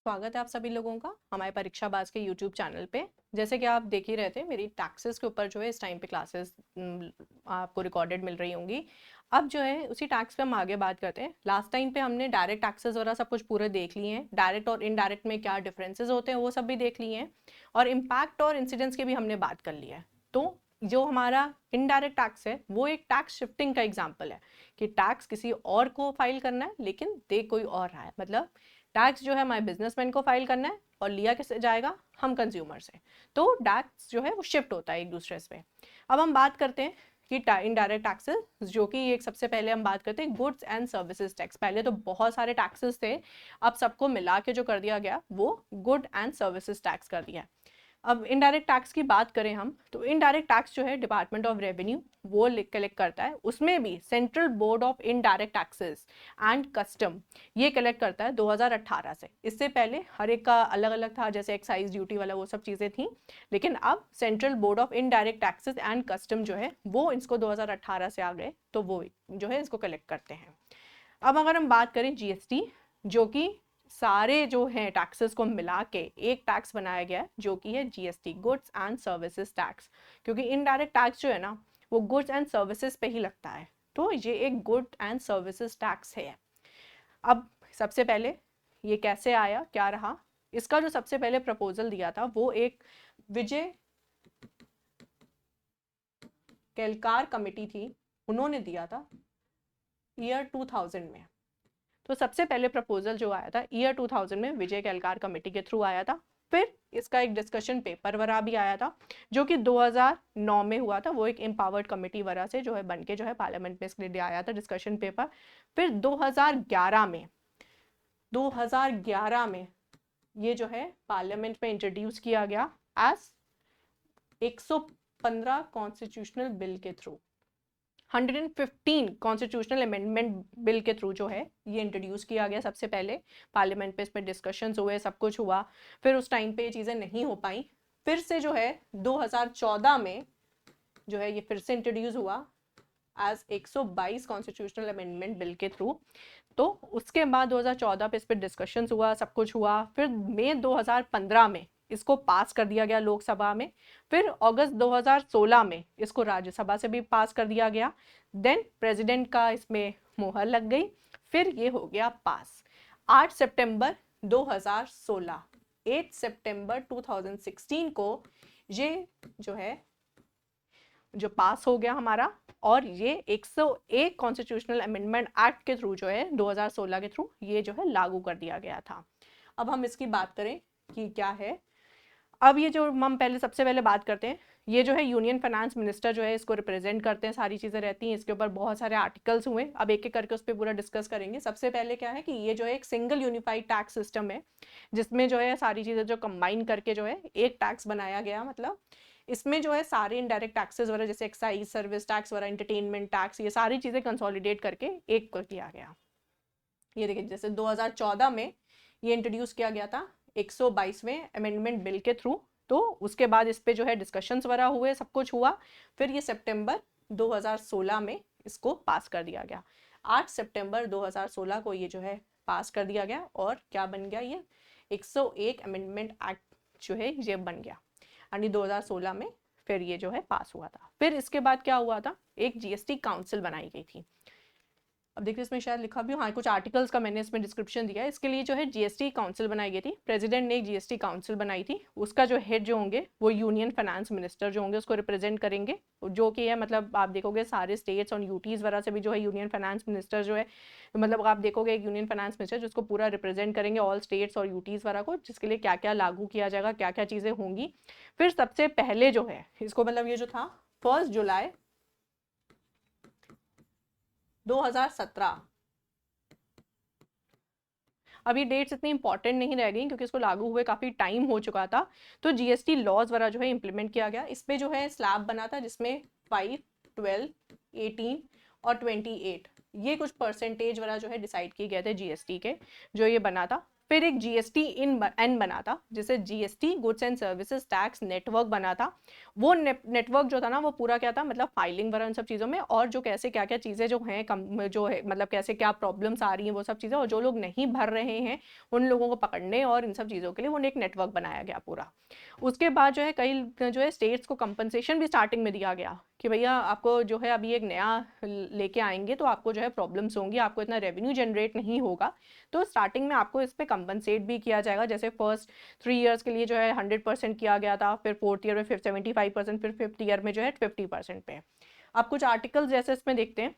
स्वागत है आप सभी लोगों का हमारे परीक्षा बाज के यूट्यूब चैनल पे। जैसे कि आप देख ही रहे थे, मेरी टैक्सेस के ऊपर जो है इस टाइम पे क्लासेस आपको रिकॉर्डेड मिल रही होंगी। अब जो है उसी टैक्स पे हम आगे बात करते हैं। लास्ट टाइम पे हमने डायरेक्ट टैक्सेस वगैरह सब कुछ पूरे देख लिए हैं, डायरेक्ट और इनडायरेक्ट में क्या डिफरेंसेस होते हैं वो सब भी देख लिए हैं, और इम्पैक्ट और इंसिडेंट्स की भी हमने बात कर ली है। तो जो हमारा इनडायरेक्ट टैक्स है वो एक टैक्स शिफ्टिंग का एग्जाम्पल है कि टैक्स किसी और को फाइल करना है लेकिन दे कोई और रहा है। मतलब टैक्स जो है हमारे बिजनेसमैन को फाइल करना है और लिया किससे जाएगा, हम कंज्यूमर से। तो टैक्स जो है वो शिफ्ट होता है एक दूसरे से। अब हम बात करते हैं कि इनडायरेक्ट टैक्सेस, जो कि एक सबसे पहले हम बात करते हैं गुड्स एंड सर्विसेज टैक्स। पहले तो बहुत सारे टैक्सेस थे, अब सबको मिला के जो कर दिया गया वो गुड एंड सर्विसेज टैक्स कर दिया। अब इनडायरेक्ट टैक्स की बात करें हम, तो इनडायरेक्ट टैक्स जो है डिपार्टमेंट ऑफ रेवेन्यू वो कलेक्ट करता है। उसमें भी central board of indirect taxes and custom ये कलेक्ट करता है 2018 से। इससे पहले हर एक का अलग अलग था, जैसे एक्साइज ड्यूटी वाला वो सब चीज़ें थी, लेकिन अब central board of indirect taxes and custom जो है वो इसको 2018 से आ गए, तो वो जो है इसको कलेक्ट करते हैं। अब अगर हम बात करें जीएसटी, जो कि सारे जो हैं टैक्सेस को मिला के एक टैक्स बनाया गया है, जो कि है GST, goods and services tax. क्योंकि इनडायरेक्ट टैक्स जो है ना वो गुड्स एंड सर्विसेज पे ही लगता है, तो ये एक गुड एंड सर्विसेज टैक्स है। अब सबसे पहले ये कैसे आया, क्या रहा, इसका जो सबसे पहले प्रपोजल दिया था वो एक विजय केलकार कमेटी थी, उन्होंने दिया था ईयर 2000 में। तो सबसे पहले प्रपोजल जो आया था ईयर 2000 में विजय केलकार कमेटी के थ्रू आया था। फिर इसका एक डिस्कशन पेपर वगैरह भी आया था जो कि 2009 में हुआ था, वो एक एम्पावर्ड कमेटी वगैरह से जो है बन के जो है पार्लियामेंट में इसके लिए आया था डिस्कशन पेपर। फिर 2011 में ये जो है पार्लियामेंट में इंट्रोड्यूस किया गया एज 115 कॉन्स्टिट्यूशनल बिल के थ्रू, 115 कॉन्स्टिट्यूशनल अमेंडमेंट बिल के थ्रू जो है ये इंट्रोड्यूस किया गया सबसे पहले पार्लियामेंट पे। इस पर डिस्कशंस हुए, सब कुछ हुआ। फिर उस टाइम पे ये चीज़ें नहीं हो पाई, फिर से जो है 2014 में जो है ये फिर से इंट्रोड्यूस हुआ एज 122 कॉन्स्टिट्यूशनल अमेंडमेंट बिल के थ्रू। तो उसके बाद 2014 पे इस पर डिस्कशंस हुआ, सब कुछ हुआ। फिर मई 2015 में इसको पास कर दिया गया लोकसभा में। फिर अगस्त 2016 में इसको राज्यसभा से भी पास कर दिया गया। देन प्रेसिडेंट का इसमें मोहर लग गई, फिर ये हो गया पास 8 सितंबर 2016। 8 सितंबर 2016 को ये जो है जो पास हो गया हमारा, और ये 101 कॉन्स्टिट्यूशनल अमेंडमेंट एक्ट के थ्रू जो है 2016 के थ्रू ये जो है लागू कर दिया गया था। अब हम इसकी बात करें कि क्या है। अब ये जो हम पहले सबसे पहले बात करते हैं, ये जो है यूनियन फाइनेंस मिनिस्टर जो है इसको रिप्रेजेंट करते हैं, सारी चीज़ें रहती हैं। इसके ऊपर बहुत सारे आर्टिकल्स हुए, अब एक एक करके उस पर पूरा डिस्कस करेंगे। सबसे पहले क्या है कि ये जो है एक सिंगल यूनिफाइड टैक्स सिस्टम है, जिसमें जो है सारी चीज़ें जो कंबाइन करके जो है एक टैक्स बनाया गया। मतलब इसमें जो है सारे इनडायरेक्ट टैक्सेस वगैरह जैसे एक्साइज, सर्विस टैक्स वगैरह, एंटरटेनमेंट टैक्स, ये सारी चीज़ें कंसोलिडेट करके एक कर किया गया। ये देखिए जैसे 2014 में ये इंट्रोड्यूस किया गया था 122वें अमेंडमेंट बिल के थ्रू। तो उसके बाद इस पे जो है डिस्कशंस वगैरह हुए, सब कुछ हुआ। फिर ये सितंबर 2016 में इसको पास कर दिया गया। 8 सितंबर 2016 को ये जो है पास कर दिया गया, और क्या बन गया, ये 101 अमेंडमेंट एक्ट जो है ये बन गया। यानी 2016 में फिर ये जो है पास हुआ था। फिर इसके बाद क्या हुआ था, एक जीएसटी काउंसिल बनाई गई थी। अब देखिए इसमें शायद लिखा भी हो, हाँ कुछ आर्टिकल्स का मैंने इसमें डिस्क्रिप्शन दिया है। इसके लिए जो है जीएसटी काउंसिल बनाई गई थी, प्रेसिडेंट ने एक जीएसटी काउंसिल बनाई थी। उसका जो हेड जो होंगे वो यूनियन फाइनेंस मिनिस्टर जो होंगे उसको रिप्रेजेंट करेंगे, जो कि है मतलब आप देखोगे सारे स्टेट्स और यूटीज़ वगैरह से भी जो है यूनियन फाइनेंस मिनिस्टर जो है, मतलब आप देखोगे एक यूनियन फाइनेंस मिनिस्टर जिसको पूरा रिप्रेजेंट करेंगे ऑल स्टेट्स और यूटीज़ वगैरह को, जिसके लिए क्या क्या लागू किया जाएगा, क्या क्या चीज़ें होंगी। फिर सबसे पहले जो है इसको मतलब ये जो था 1 जुलाई 2017, अभी डेट्स इतनी इंपॉर्टेंट नहीं रह गई क्योंकि इसको लागू हुए काफ़ी टाइम हो चुका था। तो जीएसटी लॉज वगैरह जो है इंप्लीमेंट किया गया। इस पे जो है स्लैब बना था जिसमें 5, 12, 18 और 28 ये कुछ परसेंटेज वगैरह जो है डिसाइड किए गए थे जीएसटी के, जो ये बना था। फिर एक जीएसटी एन बना था, जिसे GST goods and services tax network बना था। वो नेटवर्क जो था ना, वो पूरा क्या था, मतलब फाइलिंग वगैरह उन सब चीज़ों में, और जो कैसे क्या क्या चीज़ें जो हैं जो है मतलब कैसे क्या प्रॉब्लम्स आ रही हैं वो सब चीज़ें, और जो लोग नहीं भर रहे हैं उन लोगों को पकड़ने और इन सब चीज़ों के लिए वो एक नेटवर्क बनाया गया पूरा। उसके बाद जो है कई जो है स्टेट्स को कंपनसेशन भी स्टार्टिंग में दिया गया कि भैया आपको जो है अभी एक नया लेके आएंगे तो आपको जो है प्रॉब्लम्स होंगी, आपको इतना रेवेन्यू जनरेट नहीं होगा, तो स्टार्टिंग में आपको इस पे कंपनसेट भी किया जाएगा। जैसे फर्स्ट 3 इयर्स के लिए जो है 100% किया गया था, फिर 4th ईयर में फिर 75%, फिर 5th ईयर में जो है 50% पे। अब कुछ आर्टिकल्स जैसे इसमें देखते हैं,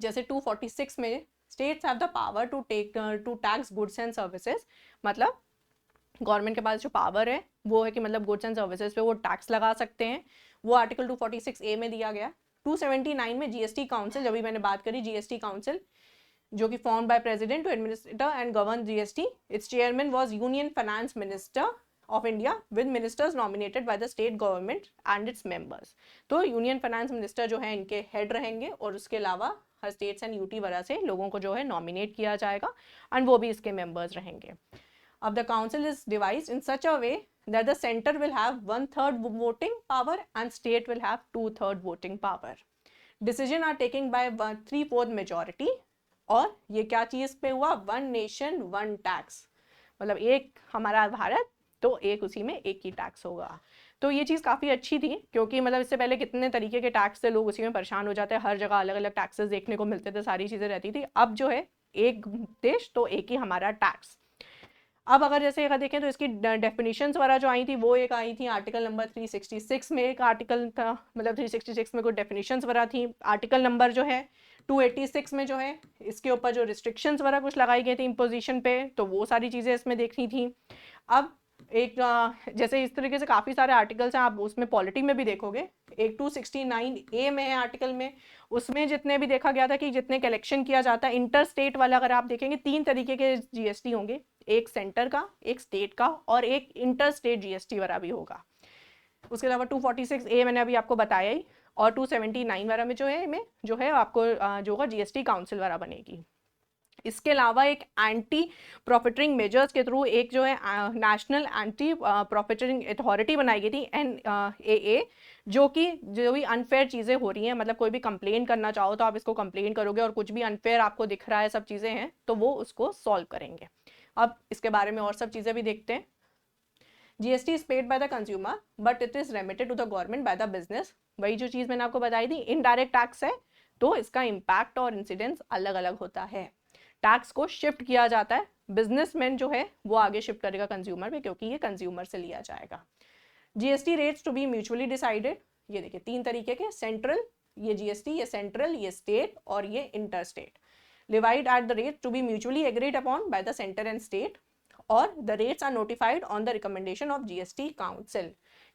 जैसे 246 में states have the power to tax goods and services, मतलब गवर्नमेंट के पास जो पावर है वो है कि मतलब गुड्स एंड सर्विसेज पे वो टैक्स लगा सकते हैं, वो आर्टिकल 246A में दिया गया। 279 में जीएसटी काउंसिल, जब भी मैंने बात करी जीएसटी काउंसिल, जो कि form by president to administer and govern GST, its chairman was union finance minister of India with ministers nominated by the state government and its members. तो यूनियन फाइनेंस मिनिस्टर जो है इनके head रहेंगे, और उसके अलावा हर स्टेट्स एंड यूटी वगैरह से लोगों को जो है नॉमिनेट किया जाएगा, एंड वो भी इसके मेंबर्स रहेंगे। अब the council is devised in such a way that the center will have 1/3 voting power and state will have 2/3 voting power. Decision are taken by 3/4 majority, और ये क्या चीज पे हुआ, 1 nation 1 tax, मतलब एक हमारा भारत तो एक उसी में एक ही टैक्स होगा। तो ये चीज़ काफ़ी अच्छी थी, क्योंकि मतलब इससे पहले कितने तरीके के टैक्स थे, लोग उसी में परेशान हो जाते हैं, हर जगह अलग अलग टैक्सेस देखने को मिलते थे, सारी चीज़ें रहती थी। अब जो है एक देश तो एक ही हमारा टैक्स। अब अगर जैसे अगर देखें तो इसकी डेफिनेशंस वगैरह जो आई थी वो एक आई थी आर्टिकल नंबर 366 में, एक आर्टिकल था, मतलब 366 में कुछ डेफिनेशंस वगैरह थी। आर्टिकल नंबर जो है 286 में जो है इसके ऊपर जो रिस्ट्रिक्शंस वगैरह कुछ लगाई गई थी इम्पोजिशन पे, तो वो सारी चीज़ें इसमें देखनी थी। अब एक जैसे इस तरीके से काफ़ी सारे आर्टिकल्स हैं, आप उसमें पॉलिटी में भी देखोगे, एक 269A में है आर्टिकल में, उसमें जितने भी देखा गया था कि जितने कलेक्शन किया जाता है इंटर स्टेट वाला, अगर आप देखेंगे 3 तरीके के जीएसटी होंगे, एक सेंटर का, एक स्टेट का, और एक इंटर स्टेट जीएसटी वाला भी होगा। उसके अलावा 246A मैंने अभी आपको बताया ही, और 279 वाला में जो है जो है आपको जो होगा जीएसटी काउंसिल वाला बनेगी। इसके अलावा एक एंटी प्रॉफिटरिंग मेजर्स के थ्रू एक जो है नेशनल एंटी प्रॉफिटरिंग अथॉरिटी बनाई गई थी, NAA, जो कि जो भी अनफेयर चीज़ें हो रही हैं, मतलब कोई भी कंप्लेन करना चाहो तो आप इसको कंप्लेन करोगे, और कुछ भी अनफेयर आपको दिख रहा है सब चीज़ें हैं तो वो उसको सॉल्व करेंगे। अब इसके बारे में और सब चीज़ें भी देखते हैं। GST is paid by the consumer but it is remitted to the government by the business. वही जो चीज़ मैंने आपको बताई थी, इनडायरेक्ट टैक्स है तो इसका इम्पैक्ट और इंसिडेंस अलग अलग होता है। टैक्स को शिफ्ट किया जाता है, बिजनेसमैन जो है वो आगे शिफ्ट करेगा कंज्यूमर में, क्योंकि ये कंज्यूमर से लिया जाएगा। GST rates to be mutually decided, ये देखिए 3 तरीके के, सेंट्रल, ये जीएसटी, ये सेंट्रल, ये स्टेट, और ये inter state. Levied at the rate to be mutually agreed upon by the center and state, और the rates are notified on the recommendation of GST Council,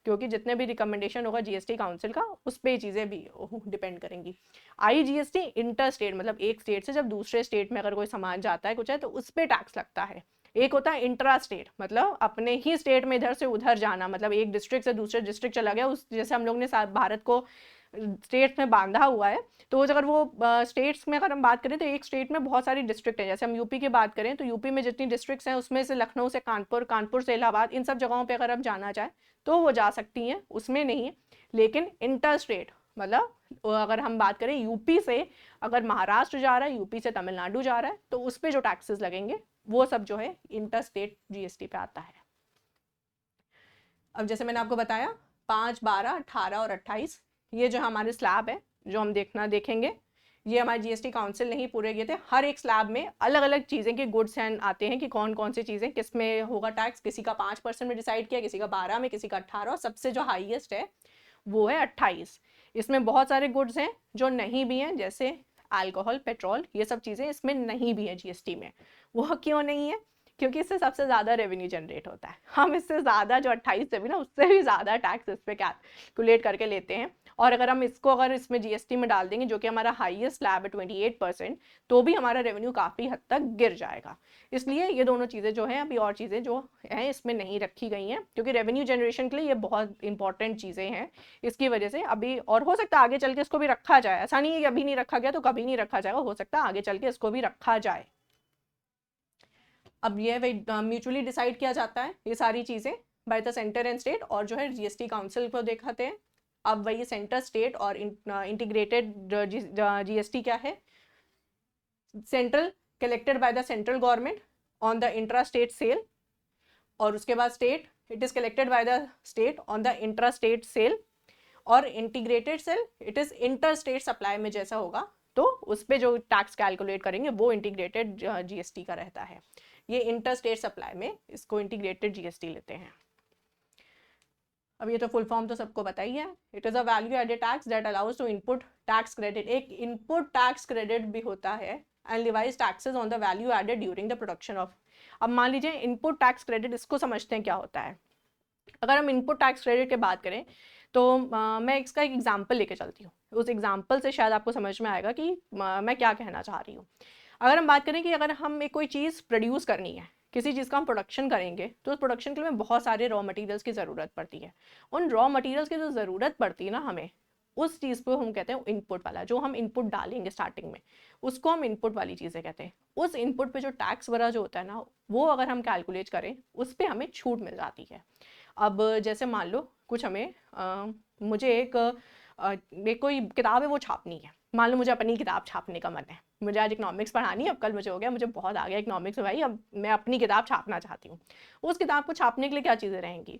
क्योंकि जितने भी रिकमेंडेशन होगा जीएसटी काउंसिल का उस पर चीज़ें भी डिपेंड करेंगी। IGST इंटर स्टेट, मतलब एक स्टेट से जब दूसरे स्टेट में अगर कोई सामान जाता है कुछ है तो उस पर टैक्स लगता है। एक होता है इंट्रा स्टेट, मतलब अपने ही स्टेट में इधर से उधर जाना, मतलब एक डिस्ट्रिक्ट से दूसरे डिस्ट्रिक्ट चला गया, उस जैसे हम लोग ने भारत को स्टेट्स में बांधा हुआ है, तो अगर वो स्टेट्स में अगर हम बात करें तो एक स्टेट में बहुत सारी डिस्ट्रिक्ट हैं। जैसे हम यूपी की बात करें तो यूपी में जितनी डिस्ट्रिक्ट्स हैं उसमें से लखनऊ से कानपुर, कानपुर से इलाहाबाद, इन सब जगहों पे अगर हम जाना चाहें तो वो जा सकती हैं, उसमें नहीं है। लेकिन इंटर स्टेट, मतलब अगर हम बात करें यूपी से अगर महाराष्ट्र जा रहा है, यूपी से तमिलनाडु जा रहा है, तो उस पर जो टैक्सेस लगेंगे वो सब जो है इंटर स्टेट जीएसटी पे आता है। अब जैसे मैंने आपको बताया 5, 12, 18 और 28 ये जो हमारे स्लैब है जो हम देखेंगे, ये हमारे जीएसटी काउंसिल ने ही पूरे किए थे। हर एक स्लैब में अलग अलग चीज़ें के गुड्स एंड आते हैं कि कौन कौन सी चीज़ें किस में होगा टैक्स। किसी का 5% में डिसाइड किया, किसी का 12 में, किसी का 18, और सबसे जो हाईएस्ट है वो है 28। इसमें बहुत सारे गुड्स हैं जो नहीं भी हैं, जैसे अल्कोहल, पेट्रोल, ये सब चीज़ें इसमें नहीं भी है जीएसटी में। वो क्यों नहीं है? क्योंकि इससे सबसे ज़्यादा रेवेन्यू जनरेट होता है। हम इससे ज़्यादा जो 28 से भी ना, उससे भी ज़्यादा टैक्स इस पर कैलकुलेट करके लेते हैं। और अगर हम इसको अगर इसमें जीएसटी में डाल देंगे, जो कि हमारा हाईएस्ट स्लैब है 28%, तो भी हमारा रेवेन्यू काफ़ी हद तक गिर जाएगा। इसलिए ये दोनों चीज़ें जो हैं, अभी और चीज़ें जो हैं इसमें नहीं रखी गई हैं, क्योंकि रेवेन्यू जनरेशन के लिए ये बहुत इंपॉर्टेंट चीज़ें हैं। इसकी वजह से अभी, और हो सकता है आगे चल के इसको भी रखा जाए, ऐसा नहीं है कि अभी नहीं रखा गया तो कभी नहीं रखा जाएगा, हो सकता है आगे चल के इसको भी रखा जाए। अब ये म्यूचुअली डिसाइड किया जाता है ये सारी चीज़ें by the centre and state, और जो है जीएसटी काउंसिल को दिखाते हैं। अब वही सेंटर स्टेट और इंटीग्रेटेड जीएसटी क्या है, central collected by the central government on the intra state sale, और उसके बाद state it is collected by the state on the intra state sale, और integrated sale it is inter state supply में जैसा होगा तो उस पर जो टैक्स कैलकुलेट करेंगे वो इंटीग्रेटेड जीएसटी का रहता है। ये इंटर स्टेट सप्लाई में इसको इंटीग्रेटेड जीएसटी लेते हैं। अब ये तो फुल फॉर्म तो सबको पता ही है। It is a value added tax that allows to input tax credit, एक इनपुट टैक्स क्रेडिट भी होता है, and likewise taxes on the value added during the production of. अब मान लीजिए इनपुट टैक्स क्रेडिट, इसको समझते हैं क्या होता है। अगर हम इनपुट टैक्स क्रेडिट की बात करें तो मैं इसका एक एग्जाम्पल लेके चलती हूँ, उस एग्जाम्पल से शायद आपको समझ में आएगा कि मैं क्या कहना चाह रही हूँ। अगर हम बात करें कि अगर हम एक कोई चीज़ प्रोड्यूस करनी है, किसी चीज़ का हम प्रोडक्शन करेंगे, तो उस प्रोडक्शन के लिए हमें बहुत सारे रॉ मटेरियल्स की ज़रूरत पड़ती है। उन रॉ मटेरियल्स की जो ज़रूरत पड़ती है ना हमें, उस चीज़ को हम कहते हैं इनपुट वाला, जो हम इनपुट डालेंगे स्टार्टिंग में उसको हम इनपुट वाली चीज़ें कहते हैं। उस इनपुट पे जो टैक्स वगैरह जो होता है ना, वो अगर हम कैलकुलेट करें उस पर हमें छूट मिल जाती है। अब जैसे मान लो कुछ हमें मुझे एक कोई किताब है वो छापनी है, मान लो मुझे अपनी किताब छापने का मन है, मुझे आज इकोनॉमिक्स पढ़ानी है, अब कल मुझे हो गया मुझे बहुत आ गया इकोनॉमिक्स भाई, अब मैं अपनी किताब छापना चाहती हूँ। उस किताब को छापने के लिए क्या चीज़ें रहेंगी,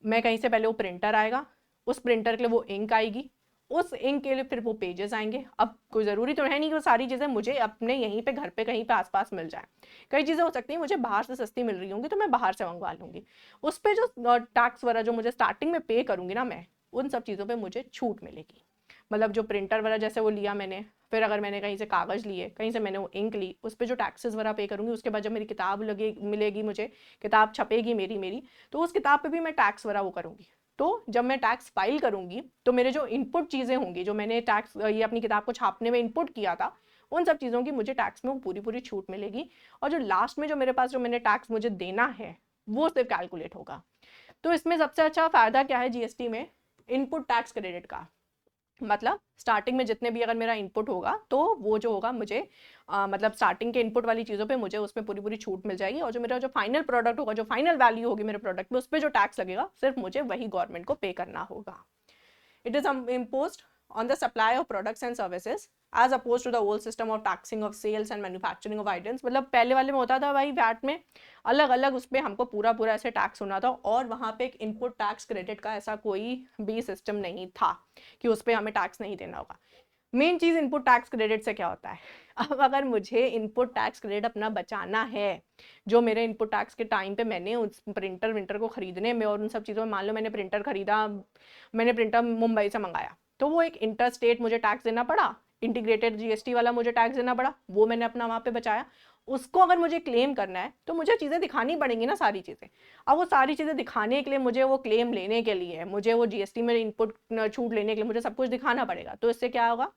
मैं कहीं से पहले वो प्रिंटर आएगा, उस प्रिंटर के लिए वो इंक आएगी, उस इंक के लिए फिर वो पेजेस आएंगे। अब कोई ज़रूरी तो है नहीं कि वो सारी चीज़ें मुझे अपने यहीं पे घर पे कहीं पे आसपास मिल जाए, कई चीज़ें हो सकती हैं मुझे बाहर से सस्ती मिल रही होंगी तो मैं बाहर से मंगवा लूँगी। उस पर जो टैक्स वगैरह जो मुझे स्टार्टिंग में पे करूँगी ना मैं, उन सब चीज़ों पर मुझे छूट मिलेगी। मतलब जो प्रिंटर वगैरह जैसे वो लिया मैंने, फिर अगर मैंने कहीं से कागज़ लिए, कहीं से मैंने वो इंक ली, उस पर जो टैक्सेस वगैरह पे करूँगी, उसके बाद जब मेरी किताब मिलेगी मुझे, किताब छपेगी मेरी तो उस किताब पे भी मैं टैक्स वगैरह वो करूँगी। तो जब मैं टैक्स फाइल करूँगी तो मेरे जो इनपुट चीज़ें होंगी, जो मैंने टैक्स ये अपनी किताब को छापने में इनपुट किया था, उन सब चीज़ों की मुझे टैक्स में वो पूरी छूट मिलेगी, और जो लास्ट में जो मेरे पास जो मैंने टैक्स मुझे देना है वो सिर्फ कैलकुलेट होगा। तो इसमें सबसे अच्छा फ़ायदा क्या है जीएसटी में, इनपुट टैक्स क्रेडिट का। मतलब स्टार्टिंग में जितने भी अगर मेरा इनपुट होगा तो वो जो होगा मुझे मतलब स्टार्टिंग के इनपुट वाली चीज़ों पे मुझे उसमें पूरी छूट मिल जाएगी, और जो मेरा जो फाइनल प्रोडक्ट होगा, जो फाइनल वैल्यू होगी मेरे प्रोडक्ट में, उस पर जो टैक्स लगेगा सिर्फ मुझे वही गवर्नमेंट को पे करना होगा। It is imposed on the supply of products and services as opposed to the old system of taxing of sales and manufacturing of items। मतलब पहले वाले में होता था भाई वैट में अलग अलग उस पर हमको पूरा ऐसे टैक्स होना था, और वहाँ पे एक इनपुट टैक्स क्रेडिट का ऐसा कोई भी सिस्टम नहीं था कि उस पर हमें टैक्स नहीं देना होगा। मेन चीज़ इनपुट टैक्स क्रेडिट से क्या होता है, अब अगर मुझे इनपुट टैक्स क्रेडिट अपना बचाना है, जो मेरे इनपुट टैक्स के टाइम पे मैंने उस प्रिंटर को खरीदने में और उन सब चीज़ों में, मान लो मैंने प्रिंटर खरीदा, मैंने प्रिंटर मुंबई से मंगाया, तो वो एक इंटर स्टेट मुझे टैक्स देना पड़ा, इंटीग्रेटेड जीएसटी वाला मुझे टैक्स देना पड़ा, वो मैंने अपना वहाँ पे बचाया। उसको अगर मुझे क्लेम करना है तो मुझे चीज़ें दिखानी पड़ेंगी ना, सारी चीज़ें। अब वो सारी चीज़ें दिखाने के लिए मुझे वो क्लेम लेने के लिए, मुझे वो जीएसटी में इनपुट छूट लेने के लिए मुझे सब कुछ दिखाना पड़ेगा। तो इससे क्या होगा,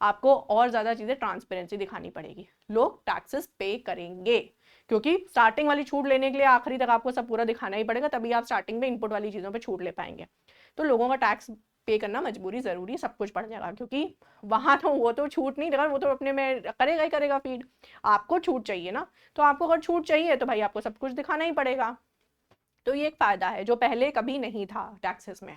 आपको और ज़्यादा चीज़ें ट्रांसपेरेंसी दिखानी पड़ेगी, लोग टैक्सेस पे करेंगे, क्योंकि स्टार्टिंग वाली छूट लेने के लिए आखिरी तक आपको सब पूरा दिखाना ही पड़ेगा, तभी आप स्टार्टिंग में इनपुट वाली चीज़ों पे छूट ले पाएंगे। तो लोगों का टैक्स पे करना मजबूरी ज़रूरी सब कुछ पड़ जाएगा, क्योंकि वहाँ तो वो तो छूट नहीं देगा, वो तो अपने में करेगा ही करेगा फीड। आपको छूट चाहिए ना, तो आपको अगर छूट चाहिए तो भाई आपको सब कुछ दिखाना ही पड़ेगा। तो ये एक फ़ायदा है जो पहले कभी नहीं था टैक्सेस में।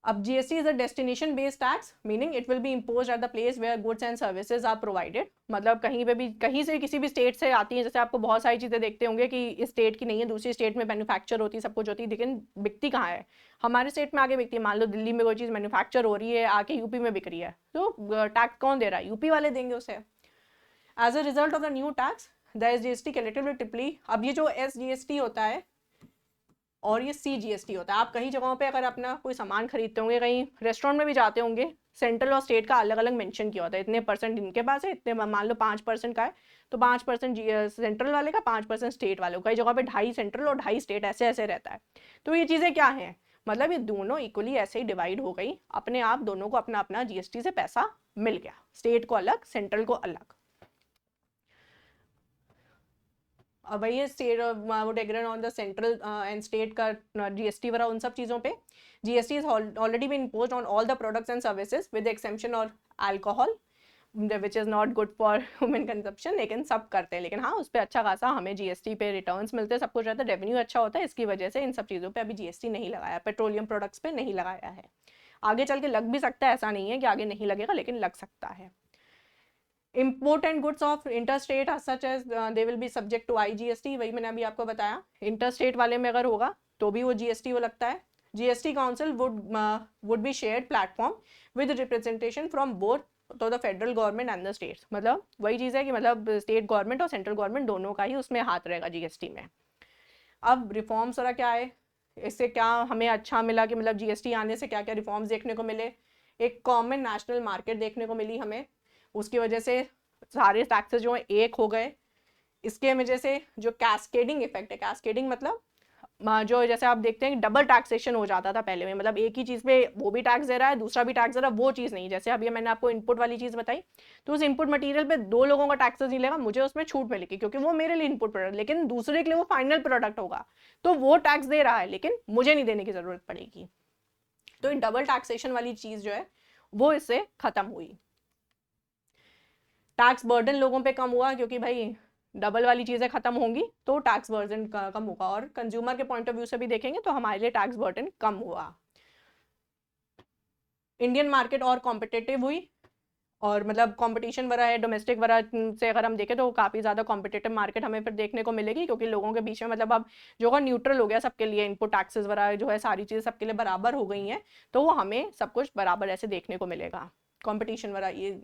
अब GST is a destination based tax, meaning it will be imposed at the place where goods and services are provided. मतलब कहीं पे भी, कहीं से किसी भी स्टेट से आती है, जैसे आपको बहुत सारी चीज़ें देखते होंगे कि इस स्टेट की नहीं है, दूसरी स्टेट में मैन्युफैक्चर होती है, सब कुछ होती है, लेकिन बिकती कहाँ है, हमारे स्टेट में आगे बिकती है। मान लो दिल्ली में कोई चीज़ मैन्युफैक्चर हो रही है, आके यूपी में बिक रही है, तो टैक्स कौन दे रहा है, यूपी वाले देंगे उसे। As a result of the new tax the SGST collectively triply. अब ये जो एसजीएसटी होता है और ये सीजीएसटी होता है, आप कहीं जगहों पे अगर अपना कोई सामान खरीदते होंगे, कहीं रेस्टोरेंट में भी जाते होंगे, सेंट्रल और स्टेट का अलग अलग मेंशन किया होता है, इतने परसेंट इनके पास है, इतने मान लो 5% का है तो 5% सेंट्रल वाले का, 5% स्टेट वाले को, कई जगह पे 2.5 सेंट्रल और 2.5 स्टेट, ऐसे ऐसे रहता है। तो ये चीज़ें क्या हैं, मतलब ये दोनों इक्वली ऐसे ही डिवाइड हो गई, अपने आप दोनों को अपना अपना जीएसटी से पैसा मिल गया, स्टेट को अलग सेंट्रल को अलग। अब वही स्टेट वो degrade on the central and state का जीएसटी वगैरह, उन सब चीज़ों पे GST is already been imposed on all the products and services with exception और alcohol. Which is not good for human consumption, लेकिन सब करते हैं। लेकिन हाँ, उस पर अच्छा खासा हमें जीएसटी पे रिटर्न्स मिलते हैं, सब कुछ रहता है, रेवेन्यू अच्छा होता है। इसकी वजह से इन सब चीज़ों पे अभी जीएसटी नहीं लगाया, पेट्रोलियम प्रोडक्ट्स पे नहीं लगाया है। आगे चल के लग भी सकता है, ऐसा नहीं है कि आगे नहीं लगेगा, लेकिन लग सकता है। Import and goods of interstate such as they will be subject to IGST, वही मैंने अभी आपको बताया। इंटरस्टेट वाले में अगर होगा तो भी वो जीएसटी वो लगता है। GST council would be shared platform with representation from both to the federal government and the states, मतलब वही चीज़ है कि मतलब स्टेट गवर्नमेंट और सेंट्रल गवर्नमेंट दोनों का ही उसमें हाथ रहेगा जीएसटी में। अब रिफॉर्म्स वाला क्या है, इससे क्या हमें अच्छा मिला कि मतलब जीएसटी आने से क्या क्या रिफॉर्म्स देखने को मिले। एक कॉमन नेशनल मार्केट देखने को मिली हमें, उसकी वजह से सारे टैक्सेस जो है एक हो गए। इसके वजह से जो कैस्केडिंग इफेक्ट है, कैस्केडिंग मतलब जो जैसे आप देखते हैं डबल टैक्सेशन हो जाता था पहले में, मतलब एक ही चीज़ पे वो भी टैक्स दे रहा है, दूसरा भी टैक्स दे रहा है, वो चीज़ नहीं। जैसे अभी मैंने आपको इनपुट वाली चीज़ बताई, तो उस इनपुट मटेरियल पे दो लोगों का टैक्सेस नहीं लेगा, मुझे उसमें छूट मिलेगी क्योंकि वो मेरे लिए इनपुट प्रोडक्ट, लेकिन दूसरे के लिए वो फाइनल प्रोडक्ट होगा, तो वो टैक्स दे रहा है लेकिन मुझे नहीं देने की जरूरत पड़ेगी। तो ये डबल टैक्सेशन वाली चीज़ जो है वो इससे खत्म हुई। टैक्स बर्डन लोगों पे कम हुआ, क्योंकि भाई डबल वाली चीज़ें खत्म होंगी तो टैक्स बर्डन कम होगा, और कंज्यूमर के पॉइंट ऑफ व्यू से भी देखेंगे तो हमारे लिए टैक्स बर्डन कम हुआ। इंडियन मार्केट और कॉम्पिटेटिव हुई, और मतलब कंपटीशन वरा है डोमेस्टिक वरा से अगर हम देखें तो काफ़ी ज़्यादा कॉम्पिटेटिव मार्केट हमें फिर देखने को मिलेगी, क्योंकि लोगों के बीच में मतलब अब जो है न्यूट्रल हो गया सबके लिए, इनपुट टैक्सेस वरा जो है सारी चीज़ें सबके लिए बराबर हो गई हैं, तो वो हमें सब कुछ बराबर ऐसे देखने को मिलेगा। कॉम्पिटिशन वरा ये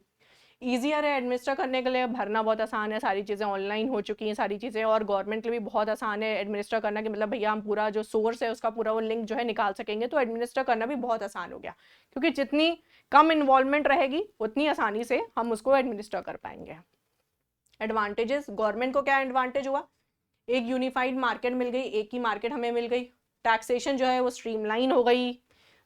ईजियर है एडमिनिस्टर करने के लिए, भरना बहुत आसान है, सारी चीज़ें ऑनलाइन हो चुकी हैं सारी चीज़ें, और गवर्नमेंट के लिए भी बहुत आसान है एडमिनिस्टर करना, कि मतलब भैया हम पूरा जो सोर्स है उसका पूरा वो लिंक जो है निकाल सकेंगे, तो एडमिनिस्टर करना भी बहुत आसान हो गया, क्योंकि जितनी कम इन्वॉल्वमेंट रहेगी उतनी आसानी से हम उसको एडमिनिस्टर कर पाएंगे। एडवांटेजेस, गवर्नमेंट को क्या एडवांटेज हुआ, एक यूनिफाइड मार्केट मिल गई, एक ही मार्केट हमें मिल गई। टैक्सेशन जो है वो स्ट्रीमलाइन हो गई,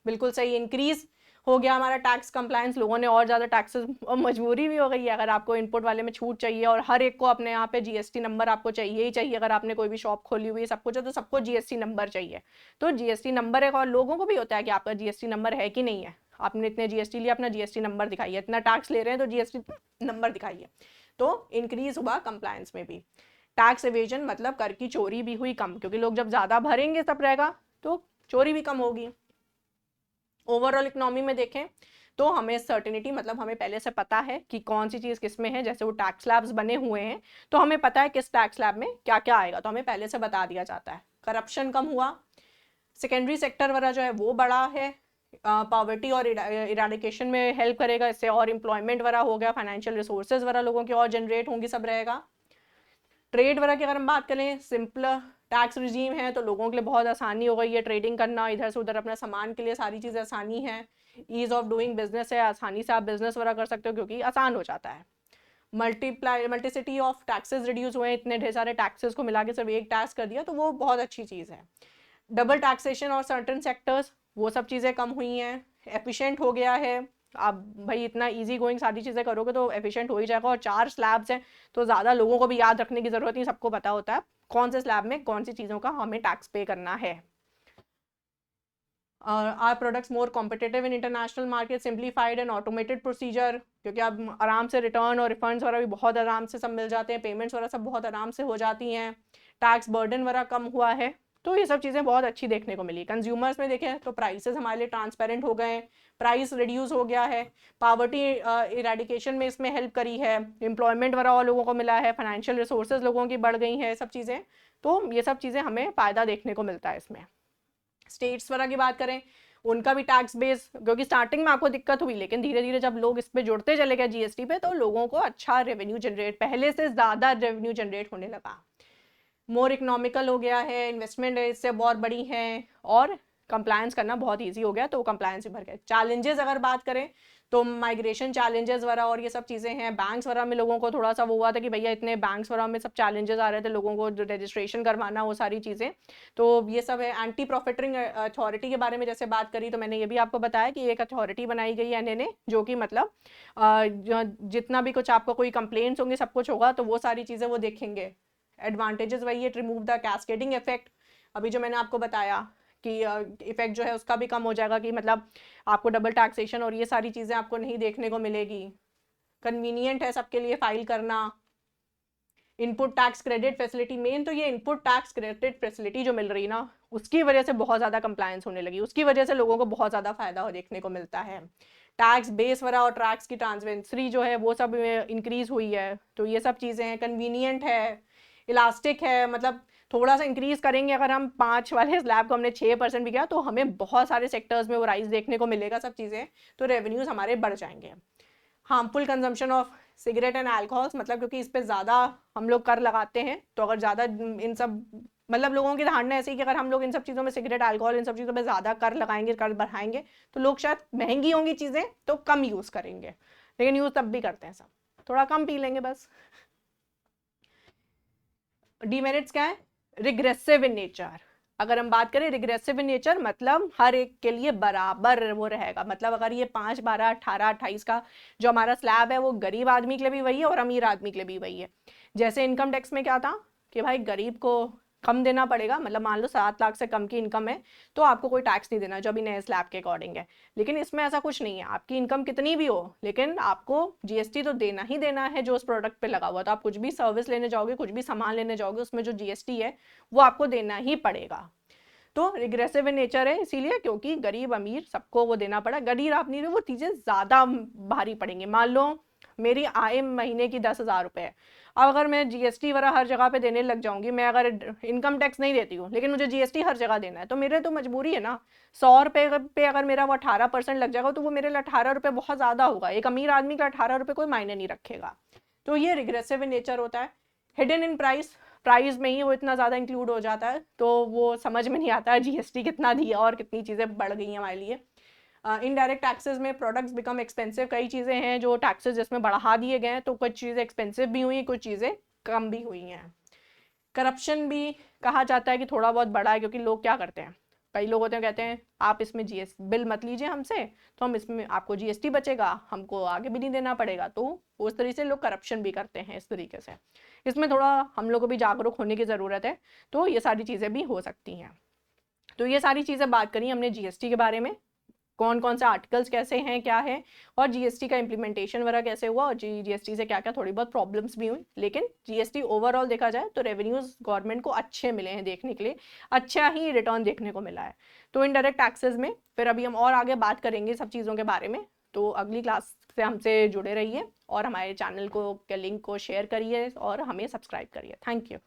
बिल्कुल सही, इंक्रीज हो गया हमारा टैक्स कंप्लायंस, लोगों ने और ज़्यादा टैक्सेस, और मजबूरी भी हो गई है, अगर आपको इनपुट वाले में छूट चाहिए और हर एक को अपने यहाँ पे जीएसटी नंबर आपको चाहिए ही चाहिए, अगर आपने कोई भी शॉप खोली हुई है सब कुछ है तो सबको जीएसटी नंबर चाहिए। तो जीएसटी नंबर है, और लोगों को भी होता है कि आपका जीएसटी नंबर है कि नहीं है, आपने इतने जीएसटी लिया, अपना जीएसटी नंबर दिखाइए, इतना टैक्स ले रहे हैं तो जीएसटी नंबर दिखाइए। तो इंक्रीज हुआ कंप्लायंस में भी। टैक्स एवेजन मतलब कर की चोरी भी हुई कम, क्योंकि लोग जब ज़्यादा भरेंगे सब रहेगा तो चोरी भी कम होगी। ओवरऑल इकोनॉमी में देखें तो हमें सर्टिनिटी, मतलब हमें पहले से पता है कि कौन सी चीज़ किस में है, जैसे वो टैक्स स्लैब्स बने हुए हैं तो हमें पता है किस टैक्स स्लैब में क्या क्या आएगा, तो हमें पहले से बता दिया जाता है। करप्शन कम हुआ, सेकेंडरी सेक्टर वाला जो है वो बड़ा है, पॉवर्टी और इराडिकेशन में हेल्प करेगा इससे, और एम्प्लॉयमेंट वाला हो गया, फाइनेंशियल रिसोर्सेज वाला लोगों की और जनरेट होंगी, सब रहेगा। ट्रेड वगैरह की अगर हम बात करें, सिंपल टैक्स रिजीम है तो लोगों के लिए बहुत आसानी हो गई है ट्रेडिंग करना, इधर से उधर अपना सामान के लिए सारी चीज़ें आसानी है। ईज ऑफ डूइंग बिजनेस है, आसानी से आप बिजनेस वगैरह कर सकते हो क्योंकि आसान हो जाता है। मल्टीसिटी ऑफ टैक्सेस रिड्यूस हुए, इतने ढेर सारे टैक्सेस को मिला के सिर्फ एक टैक्स कर दिया तो वो बहुत अच्छी चीज़ है। डबल टैक्सेशन और सर्टन सेक्टर्स, वो सब चीज़ें कम हुई हैं, एफिशिएंट हो गया है। आप भाई इतना इजी गोइंग सारी चीज़ें करोगे तो एफिशिएंट हो ही जाएगा, और 4 स्लैब्स हैं तो ज़्यादा लोगों को भी याद रखने की ज़रूरत नहीं, सबको पता होता है कौन से स्लैब में कौन सी चीज़ों का हमें टैक्स पे करना है। Are products more competitive in international market, simplified and automated procedure, क्योंकि अब आराम से रिटर्न और रिफंड्स वगैरह भी बहुत आराम से सब मिल जाते हैं, पेमेंट्स वगैरह सब बहुत आराम से हो जाती हैं, टैक्स बर्डन वगैरह कम हुआ है, तो ये सब चीज़ें बहुत अच्छी देखने को मिली। कंज्यूमर्स में देखें तो प्राइसेस हमारे लिए ट्रांसपेरेंट हो गए, प्राइस रिड्यूस हो गया है, पावर्टी इरेडिकेशन में इसमें हेल्प करी है, एम्प्लॉयमेंट वगैरह और लोगों को मिला है, फाइनेंशियल रिसोर्सेज लोगों की बढ़ गई हैं, सब चीज़ें, तो ये सब चीज़ें हमें फ़ायदा देखने को मिलता है इसमें। स्टेट्स वगैरह की बात करें, उनका भी टैक्स बेस, क्योंकि स्टार्टिंग में आपको दिक्कत हुई लेकिन धीरे धीरे जब लोग इस पे जुड़ते चले गए जीएसटी पे, तो लोगों को अच्छा रेवेन्यू जनरेट, पहले से ज़्यादा रेवेन्यू जनरेट होने लगा, मोर इकोनॉमिकल हो गया है, इन्वेस्टमेंट इससे बहुत बड़ी है, और कंप्लायंस करना बहुत ईजी हो गया, तो कंप्लायंस भी भर गया। चैलेंजेस अगर बात करें तो माइग्रेशन चैलेंजेस वगैरह और ये सब चीज़ें हैं, बैंक्स वगैरह में लोगों को थोड़ा सा वो हुआ था कि भैया इतने बैंक्स वगैरह में सब चैलेंजेस आ रहे थे, लोगों को रजिस्ट्रेशन करवाना, वो सारी चीज़ें, तो ये सब है। एंटी प्रॉफिटरिंग अथॉरिटी के बारे में जैसे बात करी तो मैंने ये भी आपको बताया कि एक अथॉरिटी बनाई गई है एनए ने, जो कि मतलब जितना भी कुछ आपको कोई कंप्लेंट्स होंगे सब कुछ होगा तो वो सारी चीज़ें वो देखेंगे। एडवांटेजेस वही है, रिमूव द कैस्केडिंग इफेक्ट, अभी जो मैंने आपको बताया कि इफेक्ट जो है उसका भी कम हो जाएगा, कि मतलब आपको डबल टैक्सेशन और ये सारी चीज़ें आपको नहीं देखने को मिलेगी। कन्वीनियंट है सबके लिए फाइल करना। Input tax credit facility, main तो ये इनपुट टैक्स क्रेडिट फैसिलिटी जो मिल रही ना, उसकी वजह से बहुत ज़्यादा कंप्लायंस होने लगी, उसकी वजह से लोगों को बहुत ज़्यादा फायदा देखने को मिलता है। टैक्स बेस वगैरह और टैक्स की ट्रांसपेरेंसी जो है वो सब इंक्रीज हुई है, तो ये सब चीज़ें हैं। कन्वीनियंट है, इलास्टिक है, मतलब थोड़ा सा इंक्रीज करेंगे अगर हम 5 वाले स्लैब को हमने 6% भी किया तो हमें बहुत सारे सेक्टर्स में वो राइज देखने को मिलेगा, सब चीज़ें, तो रेवेन्यूज हमारे बढ़ जाएंगे। Harmful consumption of cigarette and alcohols, मतलब क्योंकि इस पर ज़्यादा हम लोग कर लगाते हैं, तो अगर ज़्यादा इन सब, मतलब लोगों की धारणा ऐसी कि अगर हम लोग इन सब चीज़ों में सिगरेट अल्कोहल इन सब चीज़ों में ज़्यादा कर लगाएंगे, कर बढ़ाएंगे, तो लोग शायद महंगी होंगी चीज़ें तो कम यूज़ करेंगे, लेकिन यूज़ तब भी करते हैं सब, थोड़ा कम पी लेंगे बस। डीमेरिट्स क्या है? Regressive in nature. अगर हम बात करें रिग्रेसिव इन नेचर, मतलब हर एक के लिए बराबर वो रहेगा, मतलब अगर ये 5, 12, 18, 28 का जो हमारा स्लैब है वो गरीब आदमी के लिए भी वही है और अमीर आदमी के लिए भी वही है। जैसे इनकम टैक्स में क्या था कि भाई गरीब को कम देना पड़ेगा, मतलब मान लो 7 लाख से कम की इनकम है तो आपको कोई टैक्स नहीं देना, जो अभी नए स्लैब के अकॉर्डिंग है। लेकिन इसमें ऐसा कुछ नहीं है, आपकी इनकम कितनी भी हो लेकिन आपको जीएसटी तो देना ही देना है जो उस प्रोडक्ट पे लगा हुआ। तो आप कुछ भी सर्विस लेने जाओगे, कुछ भी सामान लेने जाओगे, उसमें जो जीएसटी है वो आपको देना ही पड़ेगा। तो रिग्रेसिव इन नेचर है इसीलिए क्योंकि गरीब अमीर सबको वो देना पड़ा। गरीब आदमी वो चीज़ें ज़्यादा भारी पड़ेंगी। मान लो मेरी आय महीने की 10,000 रुपये है, अब अगर मैं जीएसटी वगैरह हर जगह पे देने लग जाऊंगी, मैं अगर इनकम टैक्स नहीं देती हूँ लेकिन मुझे जीएसटी हर जगह देना है, तो मेरे तो मजबूरी है ना। 100 रुपये पे अगर मेरा वो 18% लग जाएगा तो वो मेरे लिए 18 रुपये बहुत ज़्यादा होगा। एक अमीर आदमी का 18 रुपये कोई मायने नहीं रखेगा। तो ये रिग्रेसिव इन नेचर होता है। हिडन इन प्राइस, प्राइस में ही वो इतना ज़्यादा इंक्लूड हो जाता है तो वो समझ में नहीं आता है जीएसटी कितना दिया और कितनी चीज़ें बढ़ गई हैं हमारे लिए। इनडायरेक्ट टैक्सेस में प्रोडक्ट्स बिकम एक्सपेंसिव, कई चीज़ें हैं जो टैक्सेस जिसमें बढ़ा दिए गए हैं, तो कुछ चीज़ें एक्सपेंसिव भी हुई, कुछ चीज़ें कम भी हुई हैं। करप्शन भी कहा जाता है कि थोड़ा बहुत बढ़ा है, क्योंकि लोग क्या करते हैं, कई लोग होते हैं कहते हैं आप इसमें जीएस बिल मत लीजिए हमसे, तो हम इसमें आपको जीएसटी बचेगा, हमको आगे भी नहीं देना पड़ेगा, तो उस तरीके से लोग करप्शन भी करते हैं इस तरीके से। इसमें थोड़ा हम लोग को भी जागरूक होने की ज़रूरत है, तो ये सारी चीज़ें भी हो सकती हैं। तो ये सारी चीज़ें बात करी हमने जीएसटी के बारे में, कौन कौन से आर्टिकल्स कैसे हैं क्या है, और जीएसटी का इम्प्लीमेंटेशन वगैरह कैसे हुआ, और जीएसटी से क्या क्या थोड़ी बहुत प्रॉब्लम्स भी हुई। लेकिन जीएसटी ओवरऑल देखा जाए तो रेवेन्यूज गवर्नमेंट को अच्छे मिले हैं देखने के लिए, अच्छा ही रिटर्न देखने को मिला है। तो इनडायरेक्ट टैक्सेस में फिर अभी हम और आगे बात करेंगे सब चीज़ों के बारे में। तो अगली क्लास से हमसे जुड़े रहिए और हमारे चैनल को के लिंक को शेयर करिए और हमें सब्सक्राइब करिए। Thank you.